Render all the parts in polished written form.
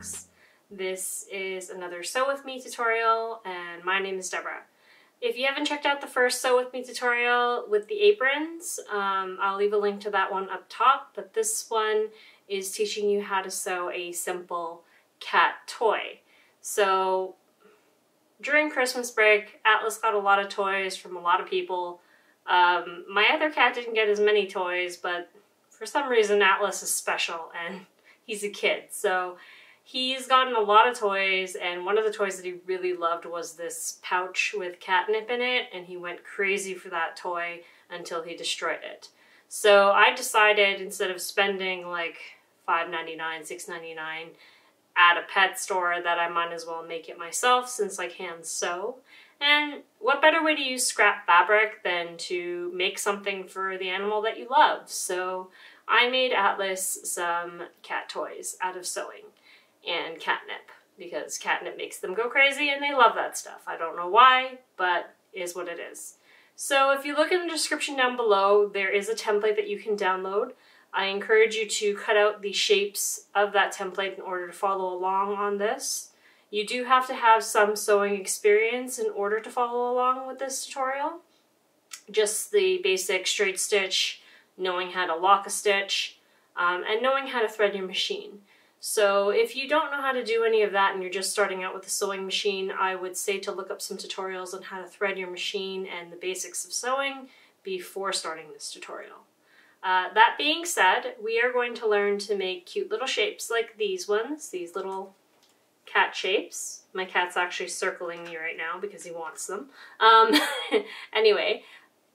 Max. This is another Sew With Me tutorial, and my name is Deborah. If you haven't checked out the first Sew With Me tutorial with the aprons, I'll leave a link to that one up top, but this one is teaching you how to sew a simple cat toy. So during Christmas break, Atlas got a lot of toys from a lot of people. My other cat didn't get as many toys, but for some reason Atlas is special and he's a kid. So he's gotten a lot of toys, and one of the toys that he really loved was this pouch with catnip in it, and he went crazy for that toy until he destroyed it. So I decided, instead of spending like $5.99, $6.99 at a pet store, that I might as well make it myself since I can sew. And what better way to use scrap fabric than to make something for the animal that you love? So I made Atlas some cat toys out of sewing and catnip, because catnip makes them go crazy and they love that stuff. I don't know why, but it is what it is. So if you look in the description down below, there is a template that you can download. I encourage you to cut out the shapes of that template in order to follow along on this. You do have to have some sewing experience in order to follow along with this tutorial. Just the basic straight stitch, knowing how to lock a stitch, and knowing how to thread your machine. So if you don't know how to do any of that and you're just starting out with a sewing machine, I would say to look up some tutorials on how to thread your machine and the basics of sewing before starting this tutorial. That being said, we are going to learn to make cute little shapes like these ones, these little cat shapes. My cat's actually circling me right now because he wants them. Anyway,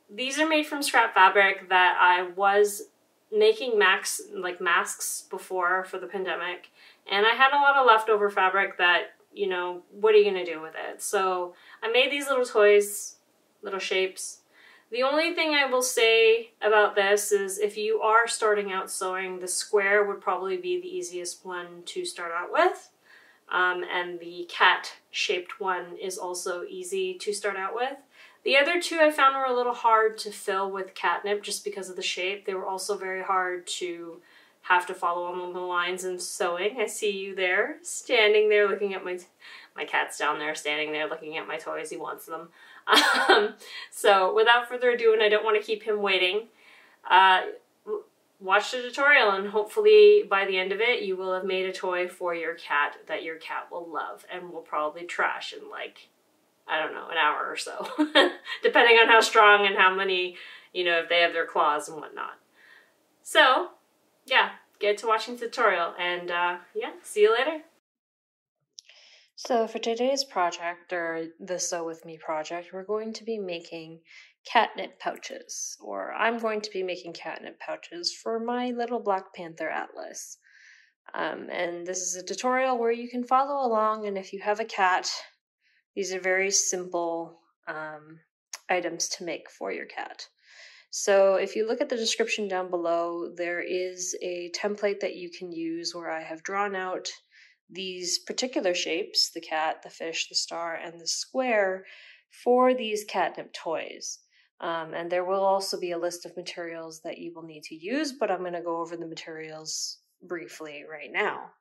these are made from scrap fabric that I was making masks before for the pandemic, and I had a lot of leftover fabric that, you know, what are you gonna do with it? So I made these little toys, little shapes. The only thing I will say about this is if you are starting out sewing, the square would probably be the easiest one to start out with. And the cat-shaped one is also easy to start out with. The other two I found were a little hard to fill with catnip just because of the shape. They were also very hard to have to follow along the lines in sewing. I see you there, standing there looking at my cat's down there, standing there looking at my toys. He wants them. So without further ado, and I don't want to keep him waiting, watch the tutorial, and hopefully by the end of it you will have made a toy for your cat that your cat will love and will probably trash in, like, I don't know, an hour or so, depending on how strong and how many, you know, if they have their claws and whatnot. So yeah, get to watching the tutorial, and yeah, see you later. So for today's project, or the Sew With Me project, we're going to be making catnip pouches, or I'm going to be making catnip pouches for my little Black Panther Atlas. And this is a tutorial where you can follow along, and if you have a cat, these are very simple items to make for your cat. So if you look at the description down below, there is a template that you can use where I have drawn out these particular shapes, the cat, the fish, the star, and the square, for these catnip toys. And there will also be a list of materials that you will need to use, but I'm going to go over the materials briefly right now.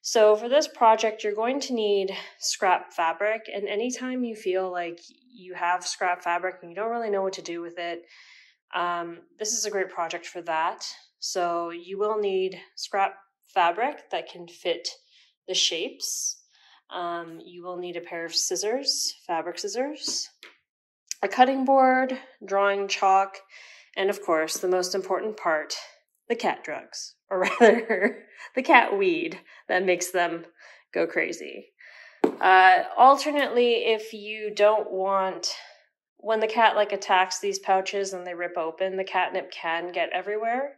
So for this project, you're going to need scrap fabric, and anytime you feel like you have scrap fabric and you don't really know what to do with it, this is a great project for that. So you will need scrap fabric that can fit the shapes. You will need a pair of scissors, fabric scissors, a cutting board, drawing chalk, and of course, the most important part, the cat drugs, or rather, the cat weed that makes them go crazy. Alternately, if you don't want, when the cat attacks these pouches and they rip open, the catnip can get everywhere.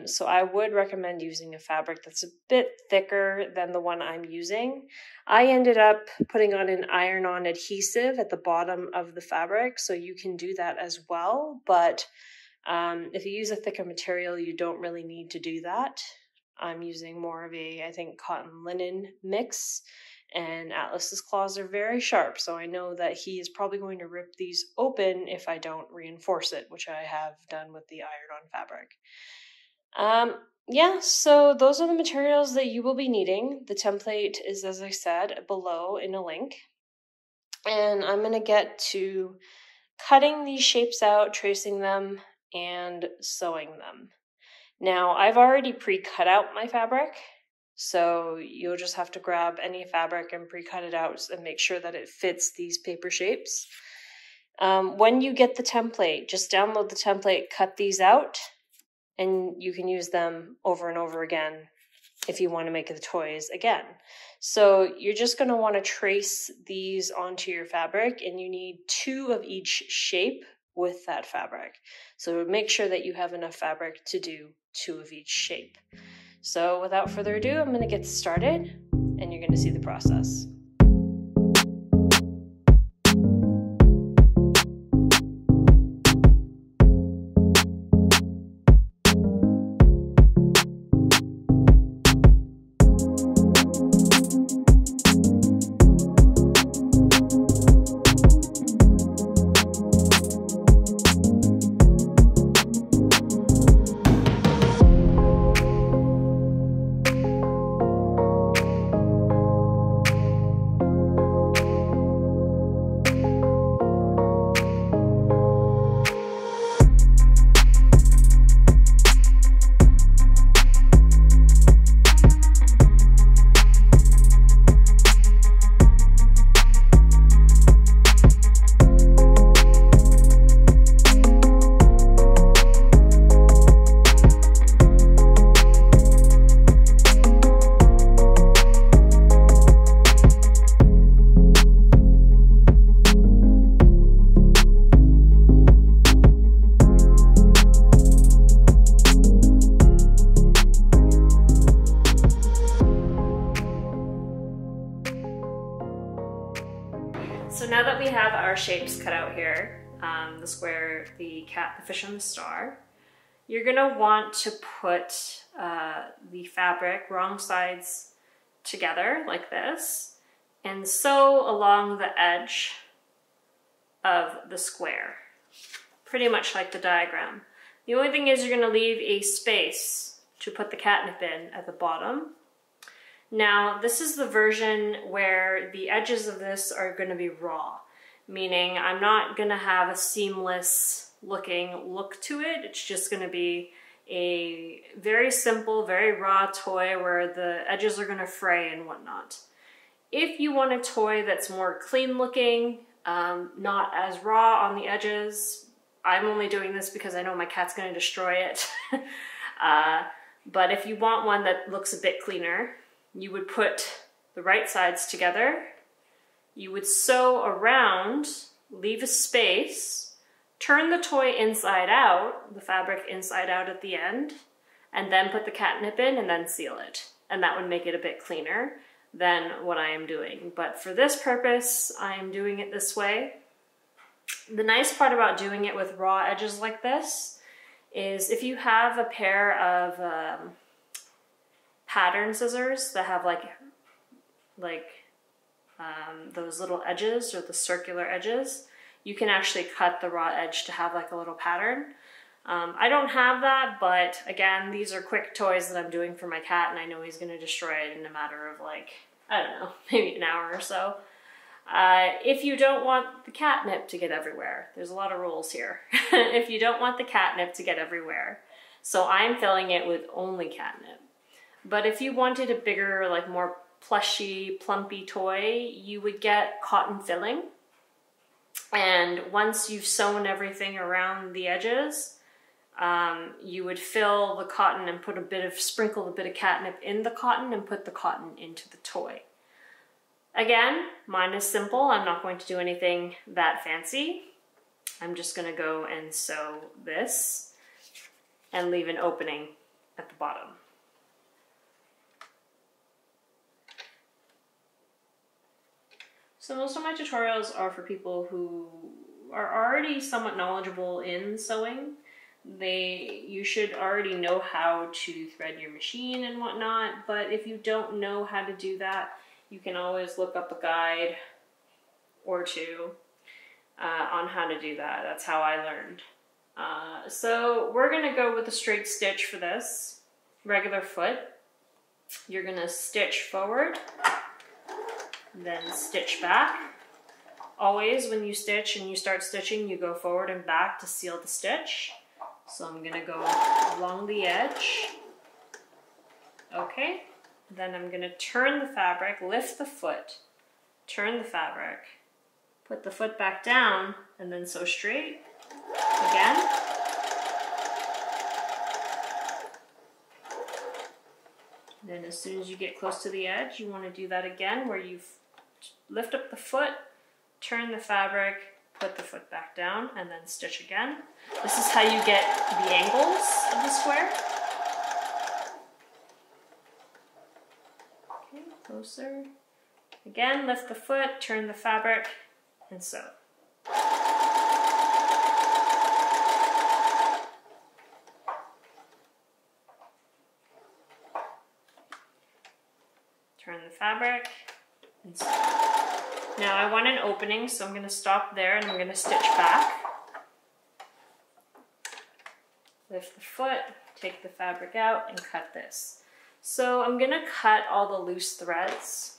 So I would recommend using a fabric that's a bit thicker than the one I'm using. I ended up putting on an iron-on adhesive at the bottom of the fabric, so you can do that as well, but if you use a thicker material, you don't really need to do that. I'm using more of a, I think, cotton linen mix, and Atlas's claws are very sharp, so I know that he is probably going to rip these open if I don't reinforce it, which I have done with the iron-on fabric. Yeah, so those are the materials that you will be needing. The template is, as I said, below in a link. And I'm going to get to cutting these shapes out, tracing them, and sewing them. Now, I've already pre-cut out my fabric, so you'll just have to grab any fabric and pre-cut it out and make sure that it fits these paper shapes. When you get the template, just download the template, cut these out, and you can use them over and over again if you want to make the toys again. So you're just going to want to trace these onto your fabric, and you need 2 of each shape with that fabric. So make sure that you have enough fabric to do 2 of each shape. So without further ado, I'm going to get started, and you're going to see the process. So now that we have our shapes cut out here, the square, the cat, the fish, and the star, you're gonna want to put the fabric wrong sides together like this and sew along the edge of the square, pretty much like the diagram. The only thing is you're gonna leave a space to put the catnip in at the bottom. Now, this is the version where the edges of this are going to be raw, meaning I'm not going to have a seamless looking look to it. It's just going to be a very simple, very raw toy where the edges are going to fray and whatnot. If you want a toy that's more clean looking, not as raw on the edges, I'm only doing this because I know my cat's going to destroy it. But if you want one that looks a bit cleaner, you would put the right sides together, you would sew around, leave a space, turn the toy inside out, the fabric inside out at the end, and then put the catnip in and then seal it. And that would make it a bit cleaner than what I am doing. But for this purpose, I am doing it this way. The nice part about doing it with raw edges like this is if you have a pair of pattern scissors that have those little edges or the circular edges, you can actually cut the raw edge to have like a little pattern. I don't have that, but again, these are quick toys that I'm doing for my cat, and I know he's going to destroy it in a matter of like, I don't know, maybe an hour or so. If you don't want the catnip to get everywhere, there's a lot of rules here. If you don't want the catnip to get everywhere, so I'm filling it with only catnip. But if you wanted a bigger, like more plushy, plumpy toy, you would get cotton filling. And once you've sewn everything around the edges, you would fill the cotton and sprinkle a bit of catnip in the cotton and put the cotton into the toy. Again, mine is simple. I'm not going to do anything that fancy. I'm just going to go and sew this and leave an opening at the bottom. So most of my tutorials are for people who are already somewhat knowledgeable in sewing. You should already know how to thread your machine and whatnot, but if you don't know how to do that, you can always look up a guide or two on how to do that. That's how I learned. So we're gonna go with a straight stitch for this, regular foot. You're gonna stitch forward, then stitch back. Always when you stitch and you start stitching, you go forward and back to seal the stitch. So I'm gonna go along the edge. Okay, then I'm gonna turn the fabric, lift the foot, turn the fabric, put the foot back down, and then sew straight again. Then as soon as you get close to the edge, you want to do that again where you lift up the foot, turn the fabric, put the foot back down, and then stitch again. This is how you get the angles of the square. Okay, closer. Again, lift the foot, turn the fabric, and sew. Turn the fabric, and sew. Now I want an opening, so I'm going to stop there and I'm going to stitch back. Lift the foot, take the fabric out, and cut this. So I'm going to cut all the loose threads.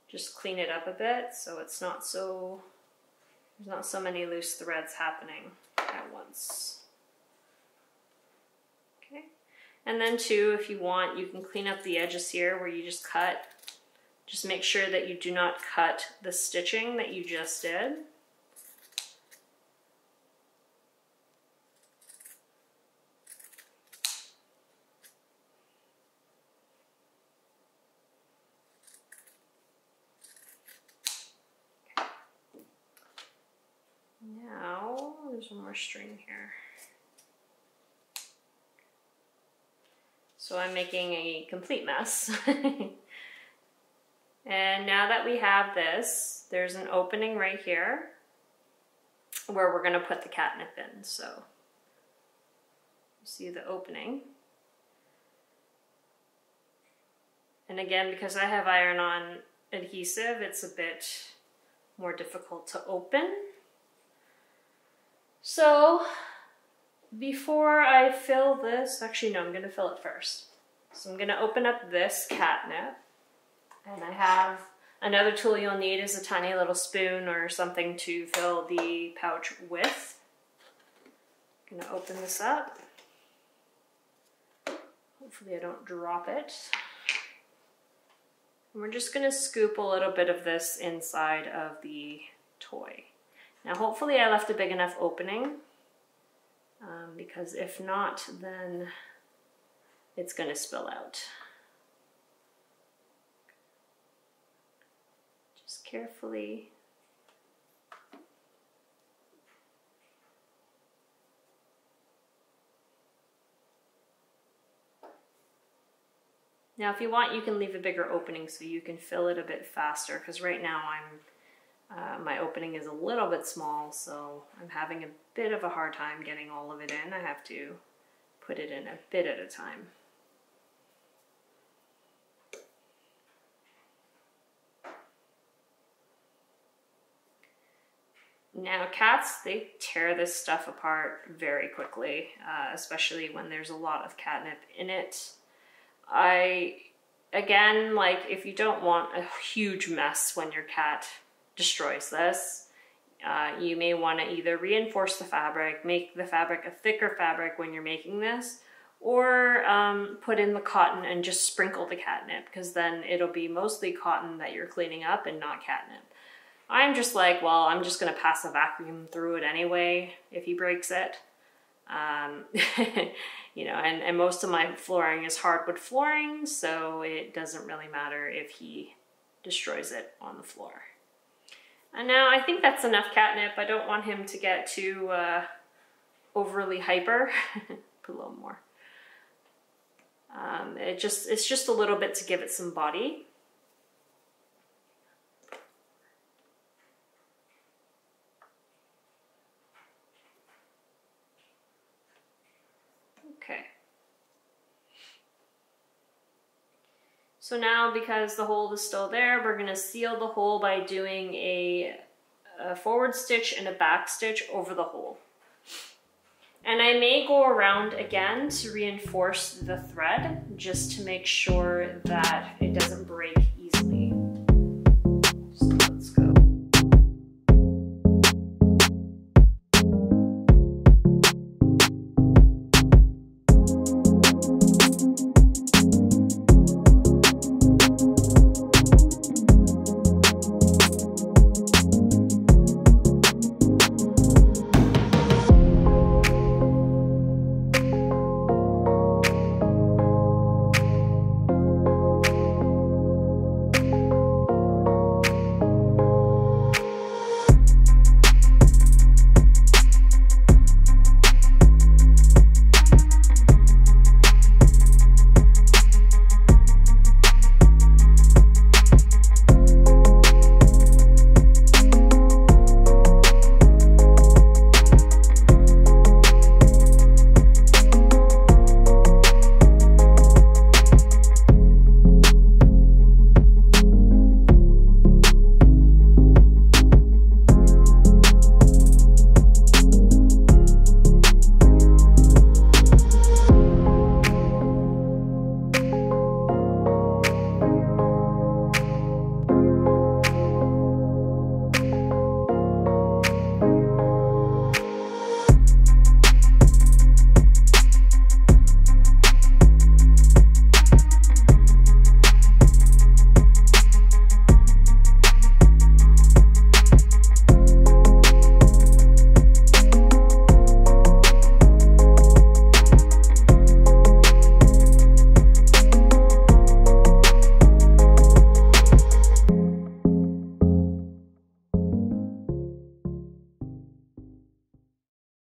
Just clean it up a bit so it's not so, there's not so many loose threads happening at once. Okay. And then too, if you want, you can clean up the edges here where you just cut. Just make sure that you do not cut the stitching that you just did. Now, there's one more string here. So I'm making a complete mess. And now that we have this, there's an opening right here where we're going to put the catnip in. So you see the opening. And again, because I have iron-on adhesive, it's a bit more difficult to open. So before I fill this, actually no, I'm going to fill it first. So I'm going to open up this catnip. And I have another tool you'll need is a tiny little spoon or something to fill the pouch with. I'm going to open this up. Hopefully I don't drop it. And we're just going to scoop a little bit of this inside of the toy. Now hopefully I left a big enough opening because if not, then it's going to spill out. Just carefully. Now if you want, you can leave a bigger opening so you can fill it a bit faster, because right now my opening is a little bit small, so I'm having a bit of a hard time getting all of it in. I have to put it in a bit at a time. Now cats, they tear this stuff apart very quickly, especially when there's a lot of catnip in it. Again, like if you don't want a huge mess when your cat destroys this, you may want to either reinforce the fabric, make the fabric a thicker fabric when you're making this, or put in the cotton and just sprinkle the catnip, because then it'll be mostly cotton that you're cleaning up and not catnip. I'm just like, well, I'm just going to pass a vacuum through it anyway if he breaks it. You know, and most of my flooring is hardwood flooring, so it doesn't really matter if he destroys it on the floor. And now I think that's enough catnip. I don't want him to get too overly hyper. Put a little more. It's just a little bit to give it some body. Okay. So now, because the hole is still there, we're going to seal the hole by doing a forward stitch and a back stitch over the hole. And I may go around again to reinforce the thread just to make sure that it doesn't break